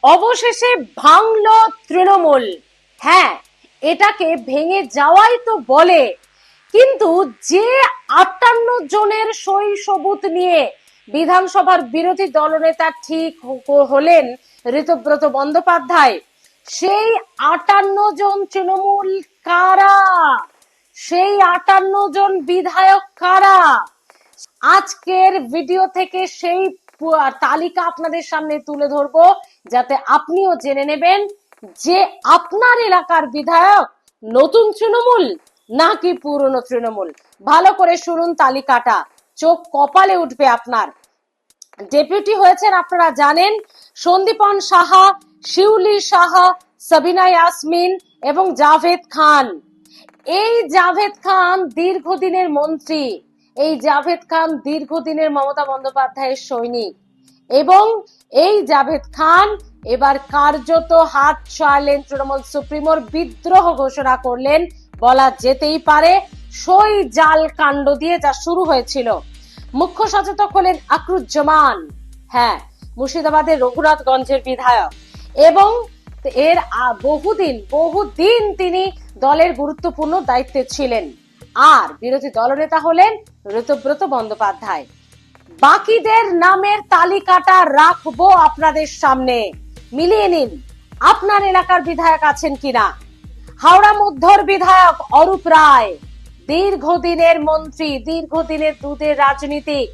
অবশেষে ভাঙলো তৃণমূল। হ্যাঁ, এটাকে ভেঙে যাওয়াই তো বলে, কিন্তু যে 58 জনের সই সবুত নিয়ে বিধানসভার বিরোধী দলনেতা ঠিক হলেন ঋতব্রত বন্দ্যোপাধ্যায়, সেই 58 জন তৃণমূল কারা, সেই 58 জন বিধায়ক কারা, আজকের ভিডিও থেকে সেই তালিকা আপনাদের সামনে তুলে ধরবো, যাতে আপনিও জেনে নেবেন যে আপনার এলাকার বিধায়ক নতুন তৃণমূল নাকি পুরনো তৃণমূল। ভালো করে শুনুন তালিকাটা, চোখ কপালে উঠবে আপনার। ডেপুটি হয়েছেন আপনারা জানেন সন্দীপন সাহা, শিউলি সাহা, সাবিনা ইয়াসমিন এবং জাভেদ খান। এই জাভেদ খান দীর্ঘদিনের মন্ত্রী, এই জাভেদ খান দীর্ঘদিনের মমতা বন্দ্যোপাধ্যায়ের সৈনিক, এবং এই জাভেদ খান এবার কার্যত হাত ছাড়লেন তৃণমূল সুপ্রিমোর, বিদ্রোহ ঘোষণা করলেন বলা যেতেই পারে। সই জাল কাণ্ড দিয়ে যা শুরু হয়েছিল, মুখ্য সচেতক হলেন আকরুজ্জামান, হ্যাঁ, মুর্শিদাবাদের রঘুনাথগঞ্জের বিধায়ক, এবং এর বহুদিন তিনি দলের গুরুত্বপূর্ণ দায়িত্বে ছিলেন। আর বিরোধী দলনেতা হলেন ঋতব্রত বন্দ্যোপাধ্যায়। বাকিদের নামের তালিকাটা রাখবো আপনাদের সামনে, মিলিয়ে নিন আপনার এলাকার বিধায়ক আছেন কিনা। হাওড়া মধ্যর বিধায়ক অরূপ রায়, দীর্ঘদিনের মন্ত্রী, দীর্ঘদিনের দুধের রাজনীতিক,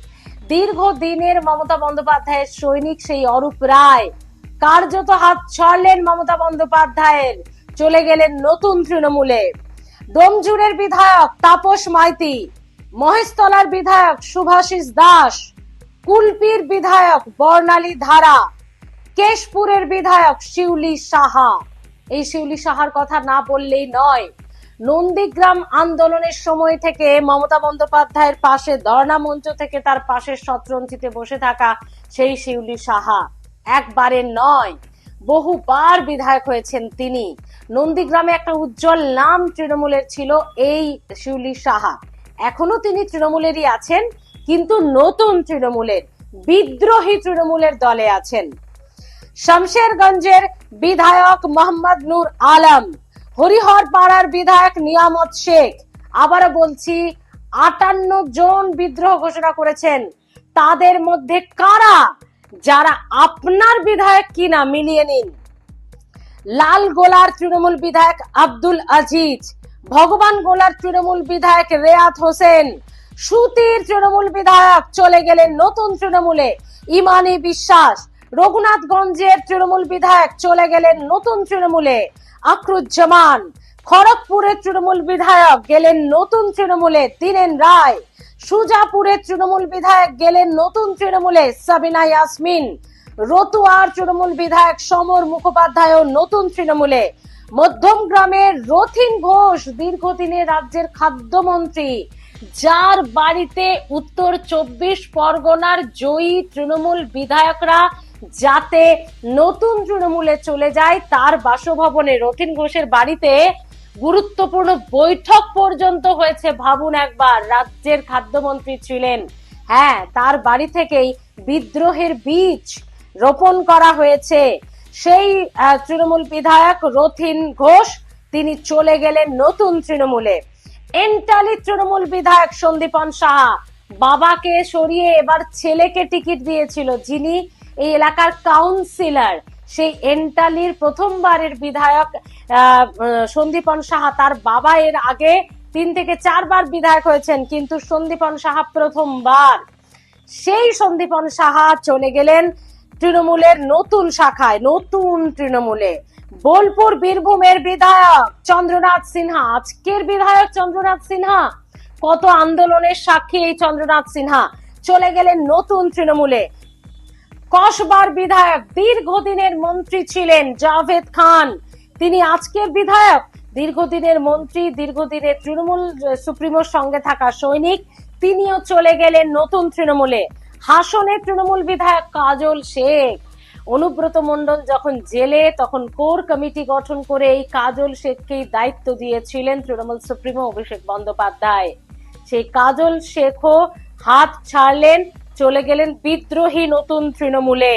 দীর্ঘদিনের মমতা বন্দ্যোপাধ্যায়ের সৈনিক সেই অরূপ রায় কার্যত হাত ছাড়লেন মমতা বন্দ্যোপাধ্যায়ের, চলে গেলেন নতুন তৃণমূলে। ডোমজুড়ের বিধায়ক তাপস মাইতি, মহেশতলার বিধায়ক শুভাশিস দাস, কুলপির বিধায়ক বর্ণালী ধারা, কেশপুরের বিধায়ক শিউলি সাহা। এই শিউলি সাহার কথা না বললেই নয়, নন্দীগ্রাম আন্দোলনের সময় থেকে মমতা বন্দ্যোপাধ্যায়ের পাশে, ধর্ণা মঞ্চ থেকে তার পাশের শতরঞ্চিতে বসে থাকা সেই শিউলি সাহা, একবারের নয় বহুবার বিধায়ক হয়েছেন তিনি। নন্দীগ্রামে একটা উজ্জ্বল নাম তৃণমূলের ছিল এই শিউলি সাহা, এখনো তিনি তৃণমূলেরই আছেন, কিন্তু নতুন তৃণমূলের, বিদ্রোহী তৃণমূলের দলে আছেন। শামশেরগঞ্জের বিধায়ক মোহাম্মদ নূর আলম, হরিহর পাড়ার বিধায়ক নিয়ামত শেখ, আবারও বলছি 58 জন বিদ্রোহ ঘোষণা করেছেন। তাদের মধ্যে কারা যারা আপনার বিধায়ক কিনা মিলিয়ে নিন। লালগোলার তৃণমূল বিধায়ক আব্দুল আজিজ, ভগবান গোলার তৃণমূল বিধায়ক রেয়াত হোসেন, সুতির তৃণমূল বিধায়ক চলে গেলেন নতুন তৃণমূলে ইমানি বিশ্বাস, রঘুনাথগঞ্জের তৃণমূল বিধায়ক চলে গেলেন নতুন তৃণমূলে আকরুজ্জামান, খড়গপুরের তৃণমূল বিধায়ক গেলেন নতুন তৃণমূলে দীনেন রায়, সুজাপুরের তৃণমূল বিধায়ক গেলেন নতুন তৃণমূলে সাবিনা ইয়াসমিন, রতুয়ার তৃণমূল বিধায়ক সমর মুখোপাধ্যায় নতুন তৃণমূলে, মধ্যমগ্রামের রথিন ঘোষ দীর্ঘদিনের রাজ্যের খাদ্যমন্ত্রী, যার বাড়িতে উত্তর 24 পরগনার জয়ী তৃণমূল বিধায়করা যাতে নতুন তৃণমূলে চলে যায়, তার বাসভবনে রথিন ঘোষের বাড়িতে গুরুত্বপূর্ণ বৈঠক পর্যন্ত হয়েছে। ভাবুন একবার, রাজ্যের খাদ্যমন্ত্রী ছিলেন, হ্যাঁ, তার বাড়ি থেকেই বিদ্রোহের বীজ রোপণ করা হয়েছে। সেই তৃণমূল বিধায়ক রথিন ঘোষ তিনি চলে গেলেন নতুন তৃণমূলে। এন্টালি তৃণমূল বিধায়ক সন্দীপন সাহা, বাবাকে সরিয়ে এবার ছেলেকে টিকিট দিয়েছিল, যিনি এই এলাকার কাউন্সিলর, সেই এন্টালির প্রথমবারের বিধায়ক সন্দীপন সাহা, তার বাবা এর আগে 3 থেকে 4 বার বিধায়ক হয়েছেন, কিন্তু সন্দীপন সাহা প্রথমবার। সেই সন্দীপন সাহা চলে গেলেন তৃণমূলের নতুন শাখায়, নতুন তৃণমূলে। বোলপুর বীরভূমের বিধায়ক চন্দ্রনাথ সিনহা, আজকের বিধায়ক চন্দ্রনাথ সিনহা, কত আন্দোলনের সাক্ষী এই চন্দ্রনাথ সিনহা, চলে গেলেন নতুন তৃণমূলে। কসবার বিধায়ক, দীর্ঘদিনের মন্ত্রী ছিলেন জাভেদ খান, তিনি আজকের বিধায়ক, দীর্ঘদিনের মন্ত্রী, দীর্ঘদিনের তৃণমূল সুপ্রিমোর সঙ্গে থাকা সৈনিক, তিনিও চলে গেলেন নতুন তৃণমূলে। হাসনের তৃণমূল বিধায়ক কাজল শেখ, অনুব্রত মণ্ডল যখন জেলে, তখন কোর কমিটি গঠন করে এই কাজল শেখকেই দায়িত্ব দিয়েছিলেন তৃণমূল সুপ্রিমো অভিষেক বন্দ্যোপাধ্যায়। সেই কাজল শেখও হাত ছাড়লেন, চলে গেলেন বিদ্রোহী নতুন তৃণমূলে।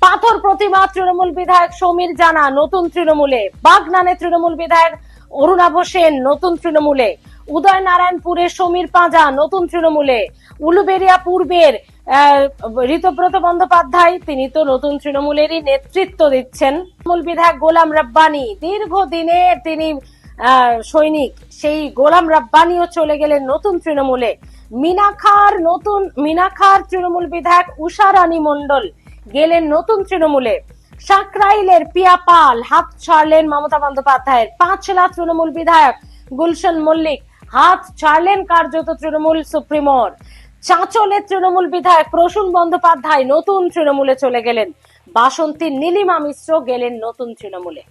পাথর প্রতিমা তৃণমূল বিধায়ক সমীর জানা নতুন তৃণমূলে, বাগনানে তৃণমূল বিধায়ক অরুণাভ সেন নতুন তৃণমূলে, উদয়নারায়ণপুরে সমীর পাঁজা নতুন তৃণমূলে, উলুবেড়িয়া পূর্বের ঋতব্রত বন্দ্যোপাধ্যায় তিনি তো নতুন তৃণমূলেরই নেতৃত্ব দিচ্ছেন। তৃণমূল বিধায়ক গোলাম রাব্বানি দীর্ঘদিনের তিনি সৈনিক, সেই গোলাম রাব্বানিও চলে গেলেন নতুন তৃণমূলে। মিনাখার তৃণমূল বিধায়ক উষা রানী মণ্ডল গেলেন নতুন তৃণমূলে। সাকরাইলের পিয়া পাল হাত ছাড়লেন মমতা বন্দ্যোপাধ্যায়ের। পাঁচলা তৃণমূল বিধায়ক গুলশন মল্লিক হাত ছাড়লেন কার্যত তৃণমূল সুপ্রিমোর। চাঁচলের তৃণমূল বিধায়ক প্রসূন বন্দ্যোপাধ্যায় নতুন তৃণমূলে চলে গেলেন। বাসন্তীর নীলিমা মিশ্র গেলেন নতুন তৃণমূলে।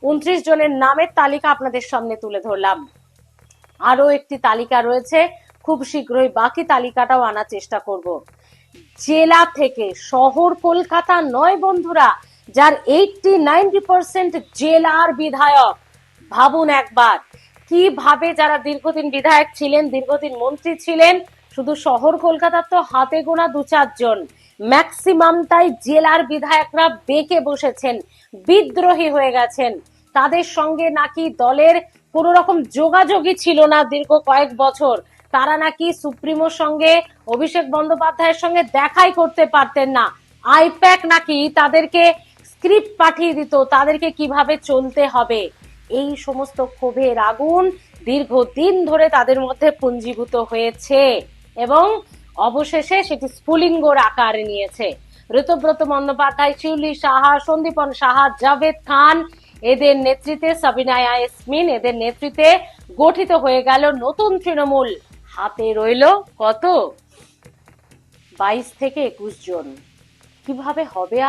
29 জনের নামের তালিকা আপনাদের সামনে তুলে ধরলাম। আরো একটি তালিকা রয়েছে, খুব শীঘ্রই বাকি তালিকাটাও আনার চেষ্টা করব। জেলা থেকে, শহর কলকাতা নয় বন্ধুরা, যার 80-90% জেলার বিধায়ক। ভাবুন একবার কিভাবে যারা দীর্ঘদিন বিধায়ক ছিলেন, দীর্ঘদিন মন্ত্রী ছিলেন, শুধু শহর কলকাতার তো হাতে গোনা 2-4 জন, ম্যাক্সিমামটাই জেলার বিধায়করা বেঁকে বসেছেন, বিদ্রোহী হয়ে গেছেন। তাদের সঙ্গে নাকি দলের কোন রকম যোগাযোগই ছিল না দীর্ঘ কয়েক বছর। তারা নাকি সুপ্রিমোর সঙ্গে, অভিষেক বন্দ্যোপাধ্যায়ের সঙ্গে দেখাই করতে পারতেন না। আইপ্যাক নাকি তাদেরকে স্ক্রিপ্ট পাঠিয়ে দিত, তাদেরকে কিভাবে চলতে হবে। এই সমস্ত ক্ষোভের আগুন দীর্ঘদিন ধরে তাদের মধ্যে পুঞ্জীভূত হয়েছে এবং অবশেষে সেটি স্ফুলিঙ্গর আকার নিয়েছে। ঋতব্রত বন্দ্যোপাধ্যায়, শিউলি সাহা, সন্দীপন সাহা, জাভেদ খান এদের নেতৃত্বে, সাবিনা ইয়াসমিন এদের নেতৃত্বে গঠিত হয়ে গেল নতুন তৃণমূল। হাতে রইল কত? 22 থেকে 21 জন। কিভাবে হবে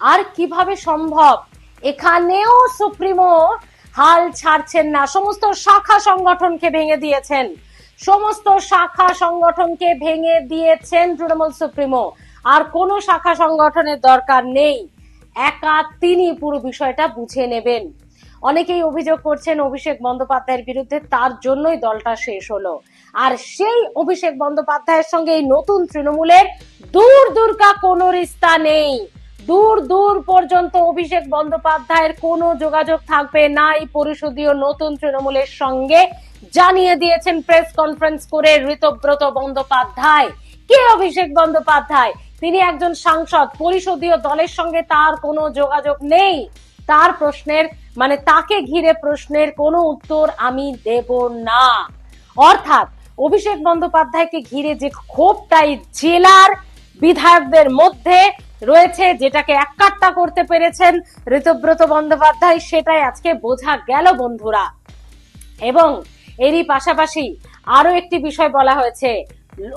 আর কিভাবে সম্ভব? এখানেও সুপ্রিমো হাল ছাড়ছেন না, সমস্ত শাখা সংগঠনকে ভেঙে দিয়েছেন, সমস্ত শাখা সংগঠনকে ভেঙে দিয়েছেন তৃণমূল সুপ্রিমো। আর কোন শাখা সংগঠনের দরকার নেই, একা তিনি পুরো বিষয়টা বুঝে নেবেন। অনেকেই অভিযোগ করছেন অভিষেক বন্দ্যোপাধ্যায়ের বিরুদ্ধে, তার জন্যই দলটা শেষ হলো। আর সেই অভিষেক বন্দ্যোপাধ্যায়ের সঙ্গে এই নতুন তৃণমূলের দূর কা কোনো রিস্তা নেই। দূর পর্যন্ত অভিষেক বন্দ্যোপাধ্যায়ের কোনো যোগাযোগ থাকবে না এই পরিষদীয় নতুন তৃণমূলের সঙ্গে, জানিয়ে দিয়েছেন প্রেস কনফারেন্স করে ঋতব্রত বন্দ্যোপাধ্যায়। কে অভিষেক বন্দ্যোপাধ্যায়? তিনি একজন সাংসদ, পরিষদীয় দলের সঙ্গে তার কোনো যোগাযোগ নেই। তার প্রশ্নের তাকে ঘিরে প্রশ্নের কোনো উত্তর আমি দেব না। অর্থাৎ অভিষেক বন্দ্যোপাধ্যায়কে ঘিরে যে ক্ষোভটাই জেলার বিধায়কদের মধ্যে রয়েছে, যেটাকে এককাট্টা করতে পেরেছেন ঋতব্রত বন্দ্যোপাধ্যায়, সেটাই আজকে বোঝা গেল বন্ধুরা। এবং এরই পাশাপাশি আরো একটি বিষয় বলা হয়েছে,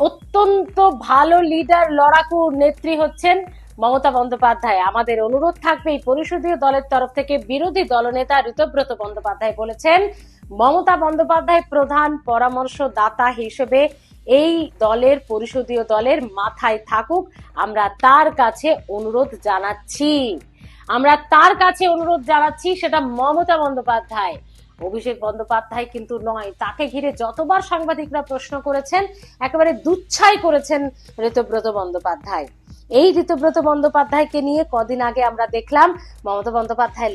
অত্যন্ত ভালো লিডার, লড়াকু নেত্রী হচ্ছেন মমতা বন্দ্যোপাধ্যায়। আমাদের অনুরোধ থাকবে এই পরিষদীয় দলের তরফ থেকে, বিরোধী দলনেতা ঋতব্রত বন্দ্যোপাধ্যায় বলেছেন মমতা বন্দ্যোপাধ্যায় প্রধান পরামর্শদাতা হিসেবে এই দলের, পরিষদীয় দলের মাথায় থাকুক। আমরা তার কাছে অনুরোধ জানাচ্ছি, সেটা মমতা বন্দ্যোপাধ্যায়, অভিষেক বন্দ্যোপাধ্যায় কিন্তু নয়। তাকে ঘিরে যতবার সাংবাদিকরা প্রশ্ন করেছেন, একেবারে দুচ্ছাই করেছেন ঋতব্রত বন্দ্যোপাধ্যায়। এই ঋতব্রত বন্দ্যোপাধ্যায়কে নিয়ে কদিন আগে আমরা দেখলাম মমতা বন্দ্যোপাধ্যায়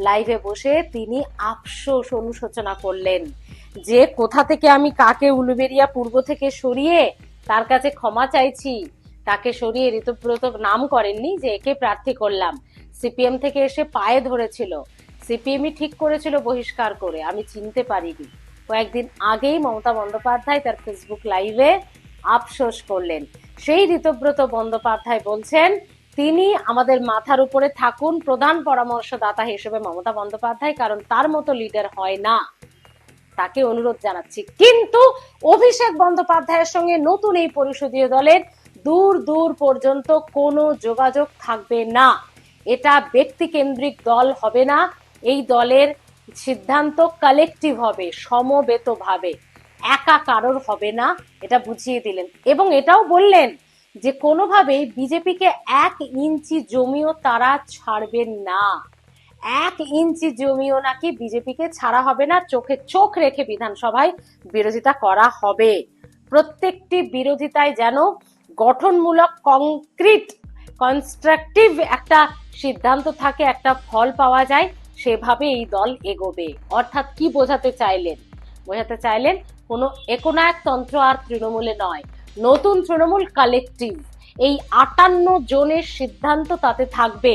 লাইভে বসে তিনি আফসোস অনুশোচনা করলেন যে কোথা থেকে আমি কাকে উলুবেড়িয়া পূর্ব থেকে সরিয়ে তার কাছে ক্ষমা চাইছি। তাকে সরিয়ে ঋতব্রত নাম করেননি যে একে প্রার্থী করলাম, সিপিএম থেকে এসে পায়ে ধরেছিল, সিপিএমই ঠিক করেছিল বহিষ্কার করে, আমি চিনতে পারিনি। কয়েকদিন আগেই মমতা বন্দ্যোপাধ্যায় তার ফেসবুক লাইভে আফসোস করলেন। সেই ঋতব্রত বন্দ্যোপাধ্যায় বলছেন তিনি আমাদের মাথার উপরে থাকুন প্রধান পরামর্শদাতা হিসেবে মমতা বন্দ্যোপাধ্যায়, কারণ তার মতো লিডার হয় না। তাকে অনুরোধ জানাচ্ছি। কিন্তু অভিষেক বন্দ্যোপাধ্যায়ের সঙ্গে নতুন এই পরিষদীয় দলের দূর পর্যন্ত কোনো যোগাযোগ থাকবে না। এটা ব্যক্তি কেন্দ্রিক দল হবে না, এই দলের সিদ্ধান্ত কালেকটিভ হবে, সমবেতভাবে, একা কারোর হবে না, এটা বুঝিয়ে দিলেন। এবং এটাও বললেন যে কোনোভাবেই বিজেপিকে 1 ইঞ্চি জমিও তারা ছাড়বেন না। 1 ইঞ্চি জমিও নাকি বিজেপিকে ছাড়া হবে না, চোখে চোখ রেখে বিধানসভায় বিরোধিতা করা হবে। প্রত্যেকটি বিরোধিতায় যেন গঠনমূলক, কংক্রিট কনস্ট্রাকটিভ একটা সিদ্ধান্ত থাকে, একটা ফল পাওয়া যায়, সেভাবে এই দল এগোবে। অর্থাৎ কি বোঝাতে চাইলেন? বোঝাতে চাইলেন কোনো একনায়কতন্ত্র আর তৃণমূলে নয়, নতুন তৃণমূল কালেকটিভ। এই 58 জনের সিদ্ধান্ত তাতে থাকবে।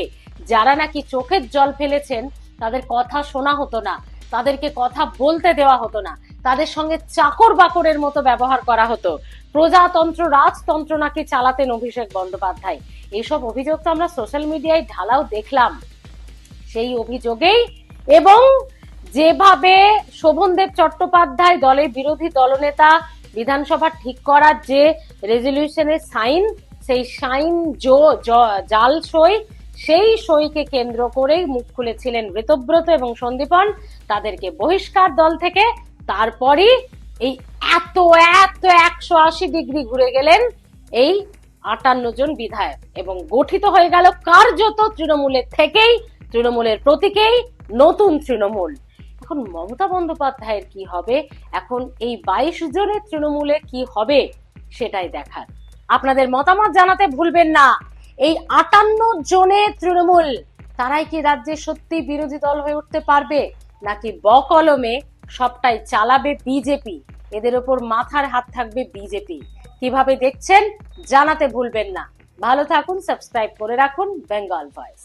যারা নাকি চোখের জল ফেলেছেন তাদের কথা শোনা হতো না, তাদেরকে কথা বলতে দেওয়া হতো না, তাদের সঙ্গে চাকর বাকরের মতো ব্যবহার করা হতো। প্রজাতন্ত্র রাজতন্ত্র নাকি চালাতেন অভিষেক বন্দ্যোপাধ্যায়। এইসব অভিযোগ তো আমরা সোশ্যাল মিডিয়ায় ঢালাও দেখলাম। সেই অভিযোগেই এবং যেভাবে শোভনদেব চট্টোপাধ্যায় দলের বিরোধী দলনেতা বিধানসভা ঠিক করার যে রেজলিউশনের সাইন, সেই সাইন জাল সই, সেই সইকে কেন্দ্র করেই মুখ খুলেছিলেন ঋতব্রত এবং সন্দীপন, তাদেরকে বহিষ্কার দল থেকে। তারপরই এই এত এত 180 ডিগ্রি ঘুরে গেলেন এই 58 জন বিধায়ক এবং গঠিত হয়ে গেল কার্যত তৃণমূলের থেকেই, তৃণমূলের প্রতীকেই নতুন তৃণমূল। এখন মমতা বন্দ্যোপাধ্যায়ের কি হবে, এখন এই 22 জনের তৃণমূলে কি হবে, সেটাই দেখার। আপনাদের মতামত জানাতে ভুলবেন না। এই 58 জনের তৃণমূল, তারাই কি রাজ্যে সত্যি বিরোধী দল হয়ে উঠতে পারবে, নাকি বকলমে সবটাই চালাবে বিজেপি? এদের ওপর মাথার হাত থাকবে বিজেপি। কিভাবে দেখছেন জানাতে ভুলবেন না। ভালো থাকুন, সাবস্ক্রাইব করে রাখুন বেঙ্গল ভয়েস।